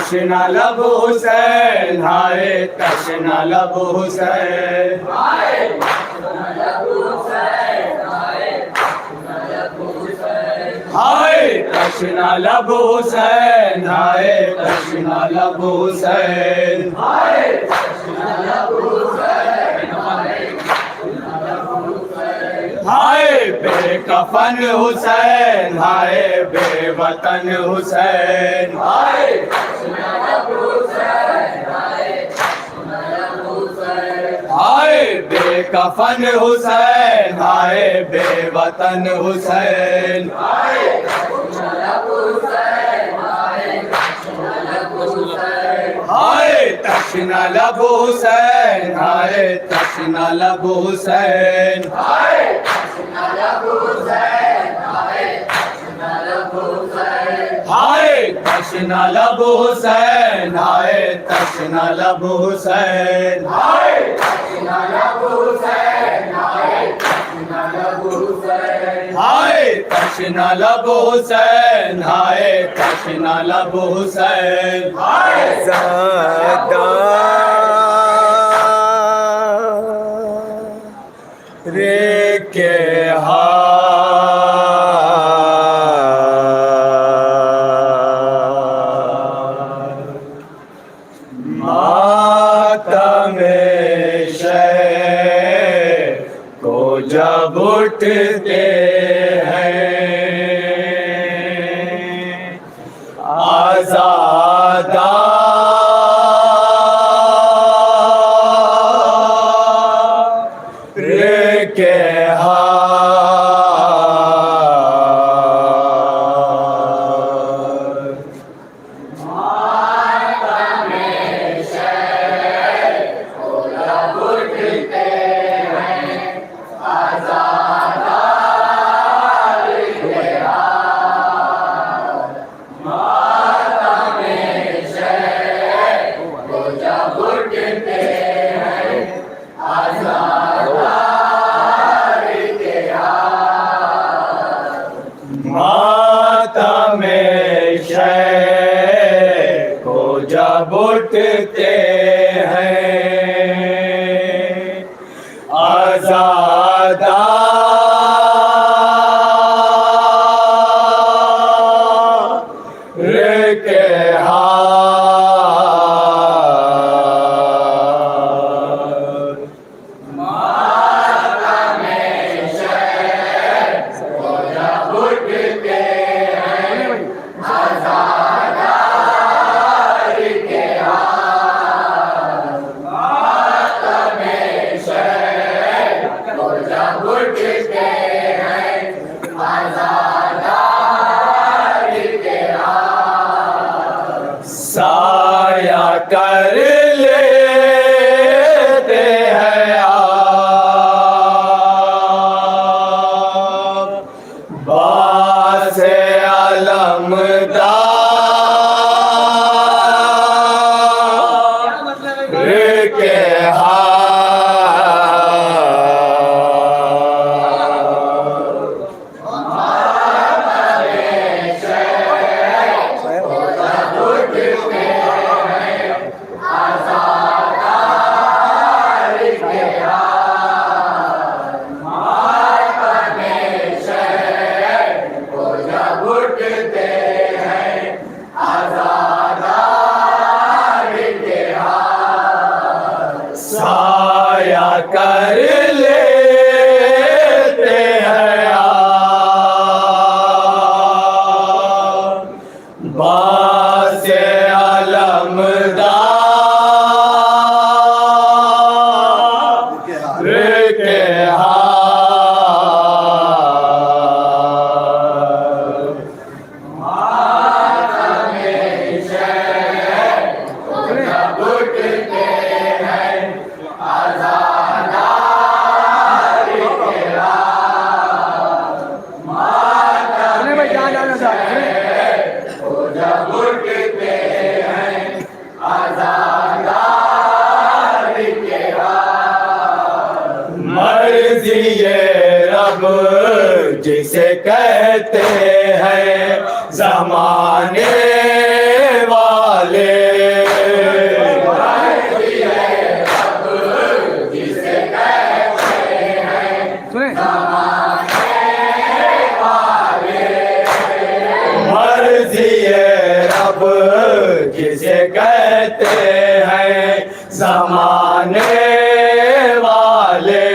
तशना लब हुसैन, हाय तशना लब हुसैन, हाय तशना लब हुसैन, हाय तशना लब हुसैन, हाय तशना लब हुसैन, हाय तशना लब हुसैन, हाय बेकफन हुसैन, हाय बेवतन हुसैन, हाय तशना लब हुसैन, हाय बेकफन हुसैन, हाय बेवतन हुसैन, हाय तशना लब हुसैन, हाय तशना लब हुसैन, हाय तशना लब हुसैन, हाय तशना लब हुसैन, हाय तशना लब हुसैन, हाय तशना लब हुसैन, हाय तशना लब हुसैन, हाय तशना लब हुसैन, हाय तशना लब हुसैन, हाय ज़ादा रे के मातमे शय को जब उठते हैं आज़ादा रे के मातमे शय को जब उठते हैं आज़ादा रे के साया कर लेते हैं आप बासे अलमदार के साया कर लेते हैं आप बासे अलमदार के मर्ज़िए रब जिसे कहते हैं ज़माने वाले जिसे कहते हैं ज़माने वाले।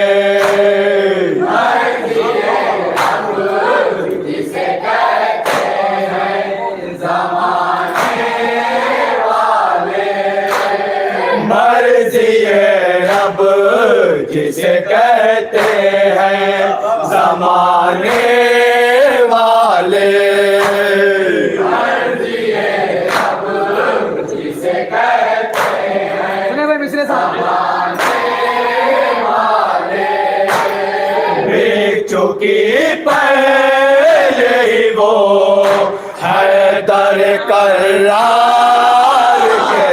जिसे कहते हैं ज़माने वाले। मर्ज़िए रब जिसे कहते हैं ज़माने वाले। मर्ज़िए रब जिसे कहते हैं सुने भाई मिश्रे साहब ज़माने वाले। देख चुकी पहले ही वो हैदर करार के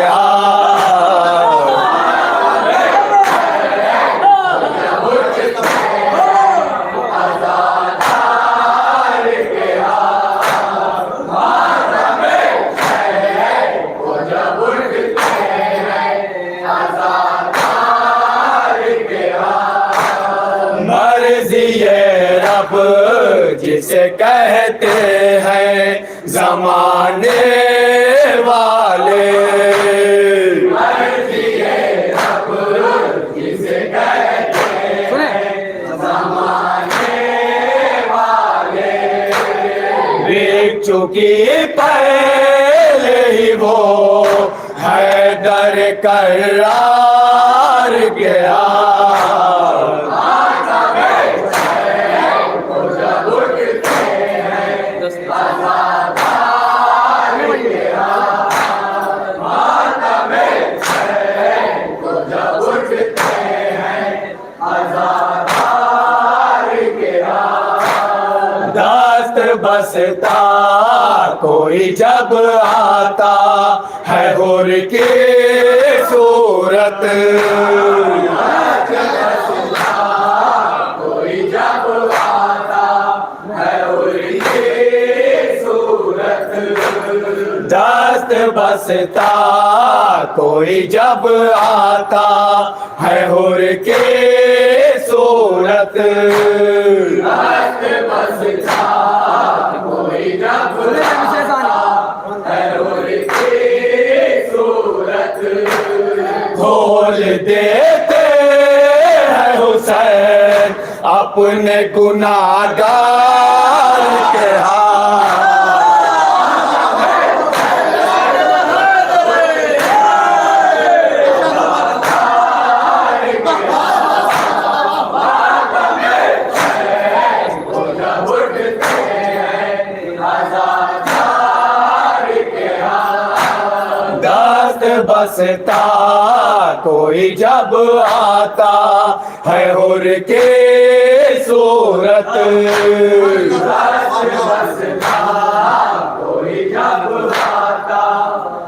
मर्ज़िए रब जिसे कहते हैं ज़माने वाले। मर्ज़िए रब जिसे कहते सुने हैं ज़माने वाले। देख चुकी पहले ही वो हैदर करार गया। दस्त बसता कोई जब आता है हुर की सूरत। कोई जब आता है उनकी सूरत। दस्त बसता कोई जब आता है हुर की सूरत। दस्त बसता कोई जब सुने भाई मिश्रे साहब है उनकी सूरत। खोल देते हैं हुसैन अपने गुनाहगार के हाथ। दस्त बसता कोई जब आता है हुर के सूरत। कोई जब आता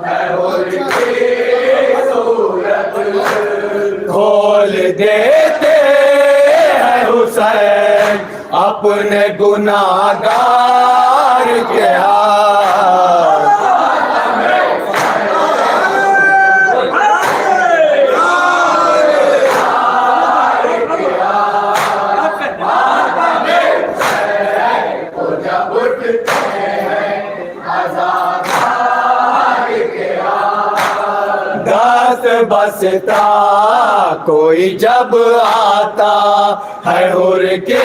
है उनकी सूरत। खोल देते हैं हुसैन अपने गुनाहगार के हाथ। दस्त बसता कोई जब आता है हुर के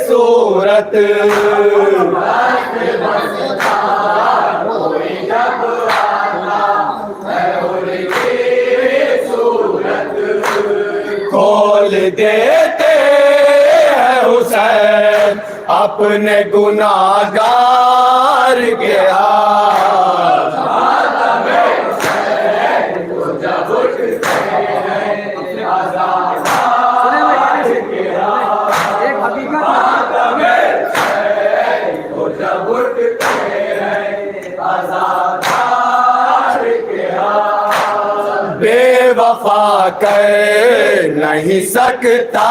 सूरत। कोई जब आता है उनकी सूरत। खोल देते हैं हुसैन अपने गुनाहगार के हाथ। सुने भाई एक हकीकत बेवफा कर नहीं सकता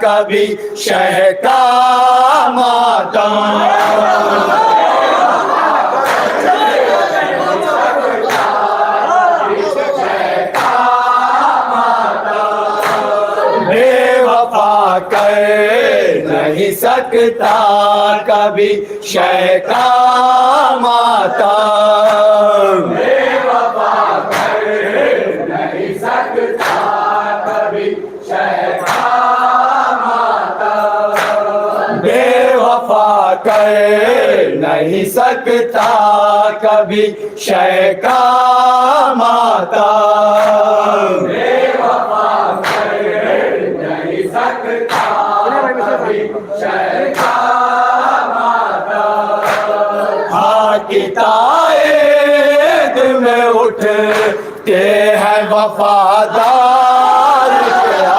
कभी शह का मातम। बेवफा कर नहीं नहीं सकता कभी शह का मातम। बेवफा कर नहीं सकता कभी शह का मातम। बेवफा कर नहीं सकता कभी शह का मातम। बेवफा कर नहीं सकता कभी शह का मातम। हाँ किताएद में उठते हैं वफादार क्या।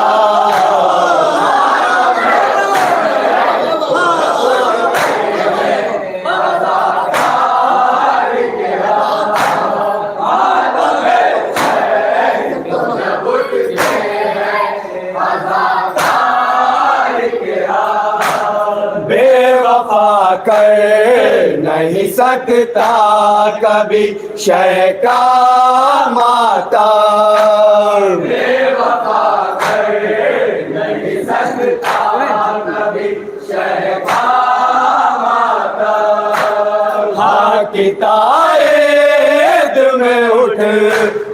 बेवफा कर नहीं सकता कभी शह का मातम। बेवफा कर नहीं सकता कभी शह का मातम। हाँ किताएद में उठते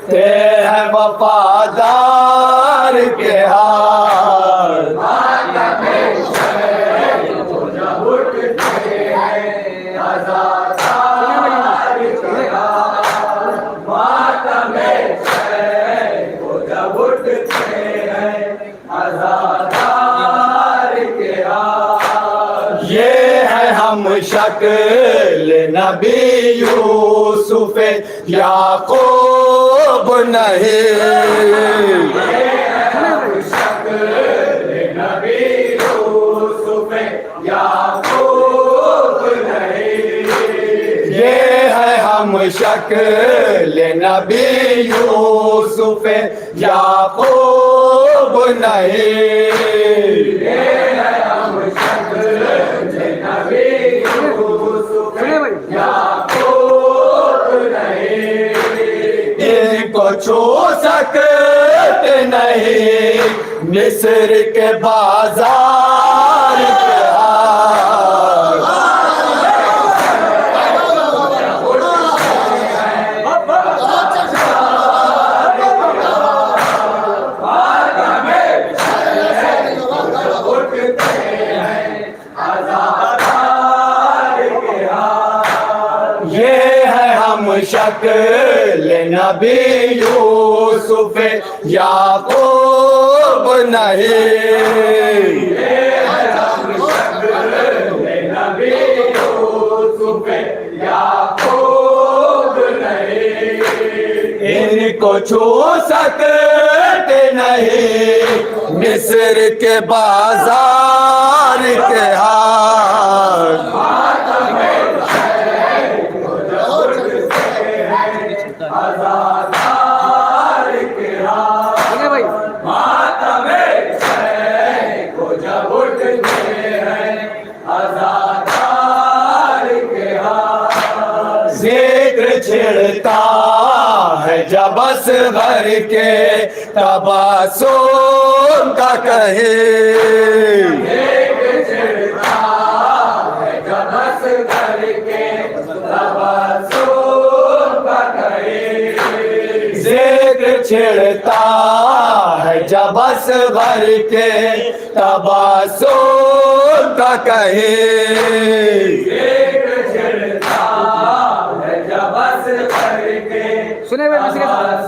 हैं वफादार के हाल। ये है हम शक्ल नबी यूसुफ याकूब नहीं। नबी यूसुफ याकूब नहीं। ये है हम शक्ल नबी यूसुफ याकूब नहीं। ये है हम शक्ल नबी यूसुफ याकूब नहीं। इनको छू सकते नहीं मिस्र के बाजार के हाल। ये है हम शक्ल नबी यूसुफ याकूब नहीं। नबी यूसुफ याकूब नहीं। इनको छू सकते नहीं मिस्र के बाजार के हाल। सुने भाई जिक्र छिड़ता है जब असगर के तबस्सुम का कहे। जिक्र छिड़ता है जब असगर के तबस्सुम का कहे। सुने भाई किसी के साथ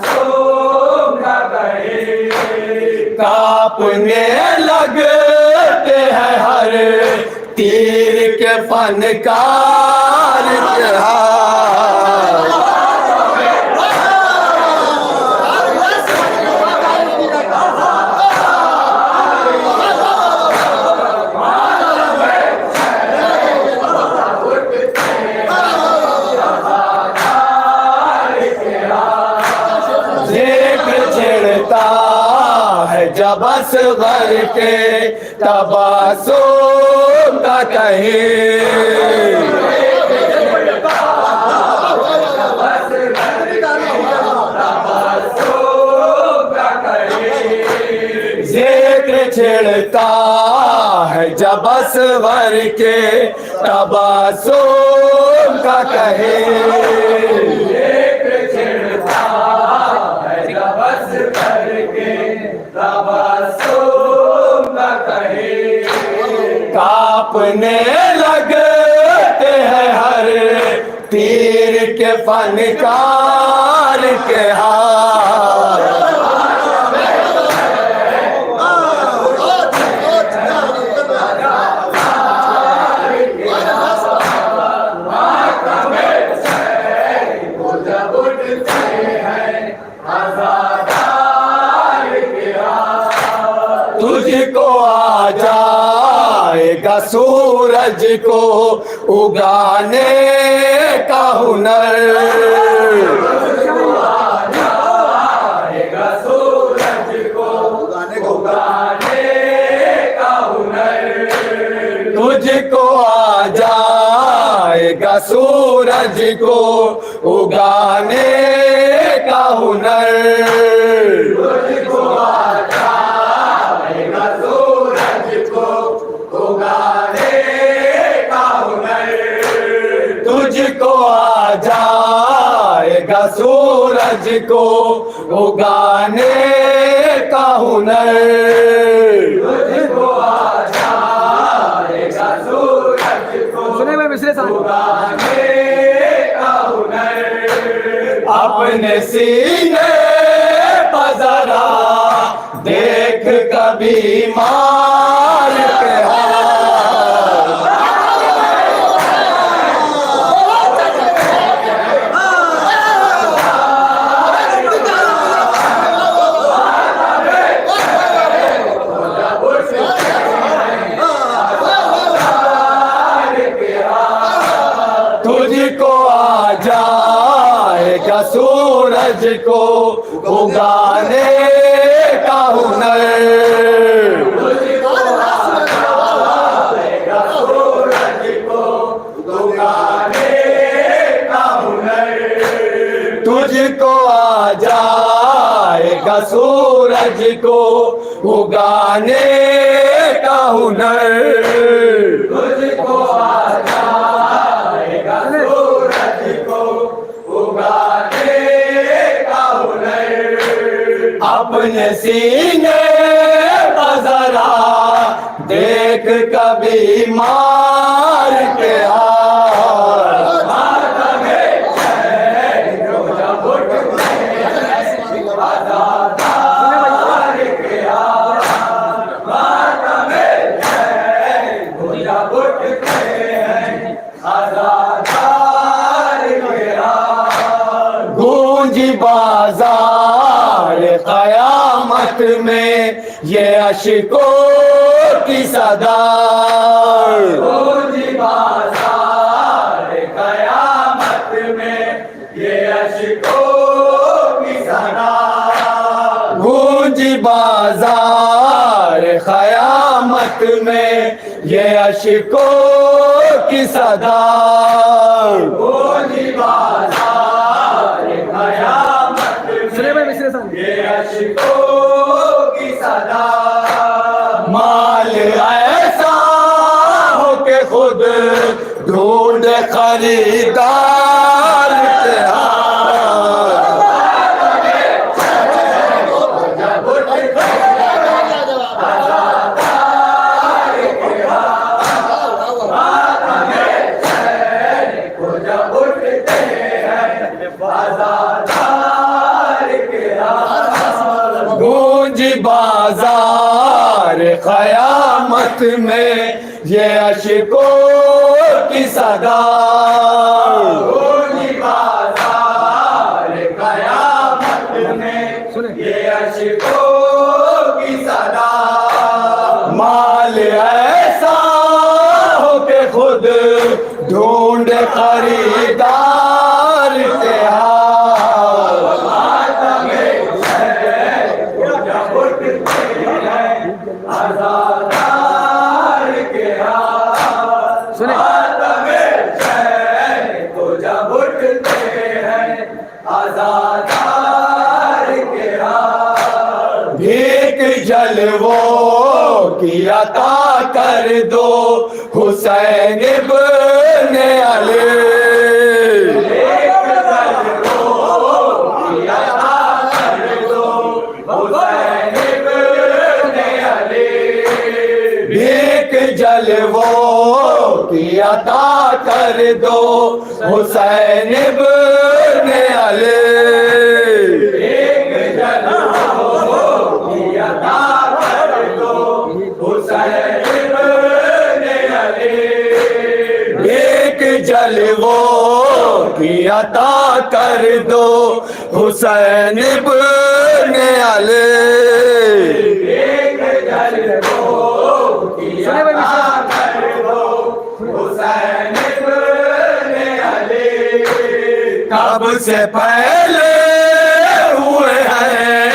कांपने लगते हैं हर तीर के फनकार के हाथ। जब असगर के तबस्सुम का जिक्र छिड़ता है जब असवर के तबस्सुम का कहे। एक छिड़ता है जब असवर के तबस्सुम का कहे। कांपने लगते हैं हर तीर के फनकार के हाथ। तुझको आ जाएगा सूरज को उगाने का हुनर। सूरज को उगाने का हुनर। तुझको आ जाएगा सूरज को उगाने का हुनर। तुझको आ जाएगा सूरज को उगाने का हुनर। तुझको आ जाएगा सूरज को उगाने का हुनर। तुझको आ जाएगा सूरज को सुने भाई मिसरे साहब। उगाने का हुनर। अपने सीने पर जरा देख कभी मार के हाथ। तुझको आ जाएगा सूरज को उगाने का हुनर। तुझको आ जाएगा सूरज को उगाने का हुनर। तुझको आ जाएगा सूरज को उगाने का हुनर। तुझको आ जाएगा सूरज को उगाने का हुनर। अपने सीने पर जरा देख कभी मार के हाथ। माता में चैन रोजा उठते हैं आज़ादार के हाथ। माता में चैन रोजा उठते हैं आज़ादार के हाथ। गूंजी बाजार कयामत में ये अशकों की सदा। गूंजी बाजार कयामत में ये अशकों की सदा। गूंजी बाजार कयामत में ये अशकों की सदा। गूंजी बाजार कयामत सुने में भाई मिसरे साहब। ये अशकों की सदा। माल ऐसा हो के खुद ढूंढ खरीदार के हाथ। जब उठते आज़ादार के हाथ। माता में चैन को जब उठते हैं आज़ादार के हाथ। गूंजी बाजार कयामत में ये अशकों की सदा। गूंजी बाजार कयामत में ये अशकों की सदा। माल ऐसा हो के खुद ढूंढ खरीदार के हाथ। माता में चैन को जब उठते हैं आज़ादार के हाथ। सुने। माता में चैन को जब उठते हैं आज़ादार के हाथ। भीख जलवों की अता कर कर दो हुसैन इब्ने अली। भीख जलवों की अता कर दो हुसैन इब्ने अली। भीख जलवों की अता कर दो हुसैन इब्ने अली। भीख जलवों की अता कर दो हुसैन इब्ने अली। सुने भाई कब से पहले हुए हैं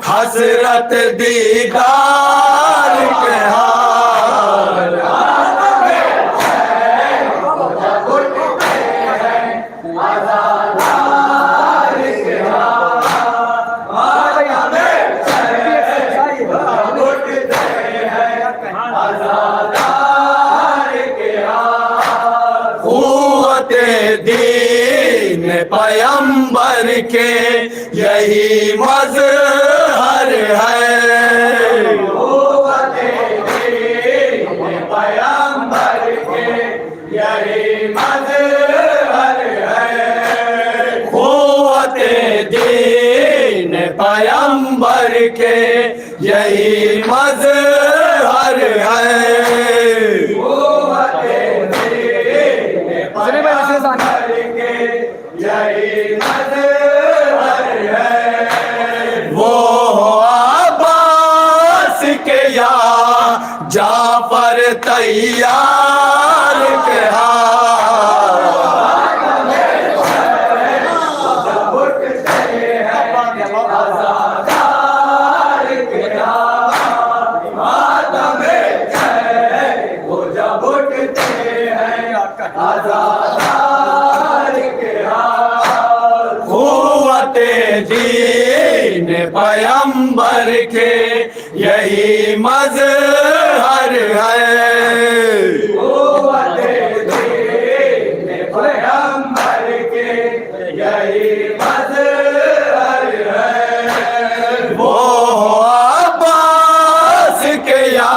हसरत दीदार के हाल। दीन पैगंबर के यही मज़हर है। पैगंबर के यही मज़हर है। क़ुव्वते दीन पैगंबर के यही मज़हर है। सुने भाई वो अब्बास के या जाफर तैयार के दीन पैगंबर के यही मज़हर है। पैगंबर के यही मज़हर है। वो अब्बास के या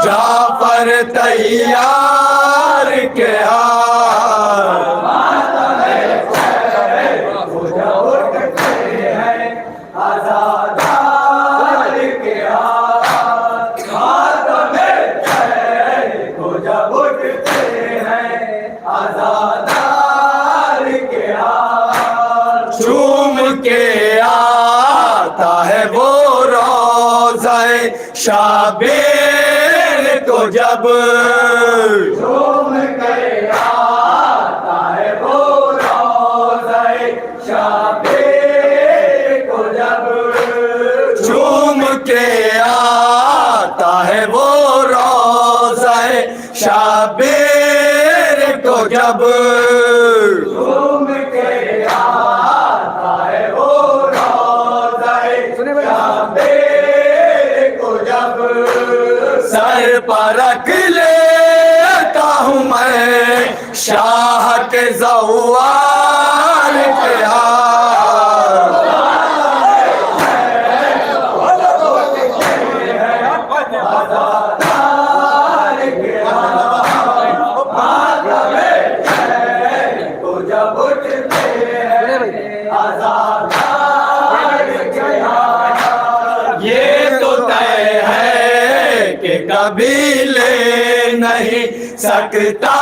जाफर तैयार के चूम के आता है वो रोज़े शाबीर को जब। चूम के आता है वो रोज़े शाबीर को जब। चूम के आता है वो रोज़े शाबीर को जब। सर पर रख लेता हूँ मैं शाह के ज़वार के ये तो तय है कि कभी ले नहीं सकता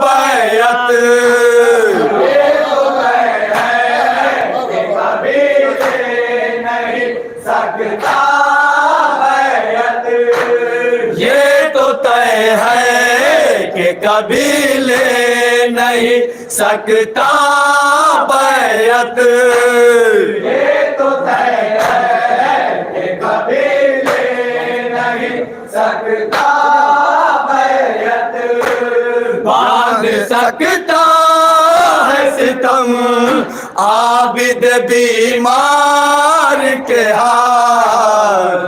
बैत। ये तो तय है कि कभी ले नहीं सकता बैत। ये तो तय है कि कभी ले नहीं सकता बैत। ये तो तय है कि कभी ले नहीं सकता बैत। बांध सकता है सितम आबिद बीमार के हाथ।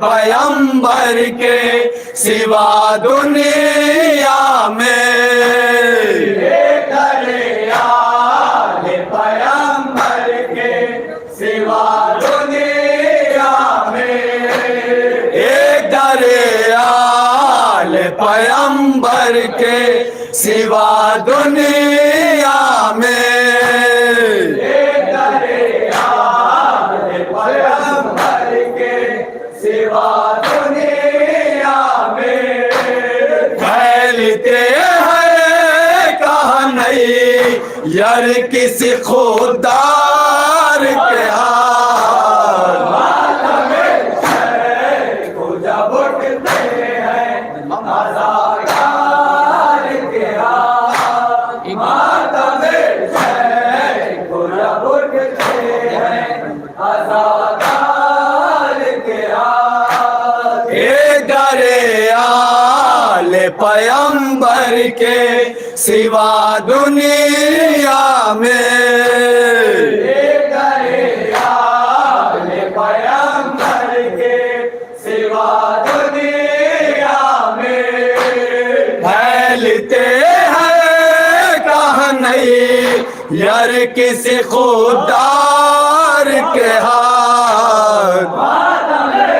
पैगंबर के सिवा दुनिया में। आले पैगंबर के सिवा दुनिया में। एक दरियाल पैगंबर के सिवा दुनिया में। पैगंबर के सिवा दुनिया में। फैलते हैं कहा नहीं यार किसी खुदार के हाथ। को जब उठते हैं अज़ादार के हाथ। मातमे को जब उठते हैं अज़ादार के हाथ। एक दरियाल पैगंबर के सिवा दुनिया में। पैगंबर के सिवा दुनिया में। फैलते हैं कहा नहीं यार किसी खुदार के हाथ। मातमे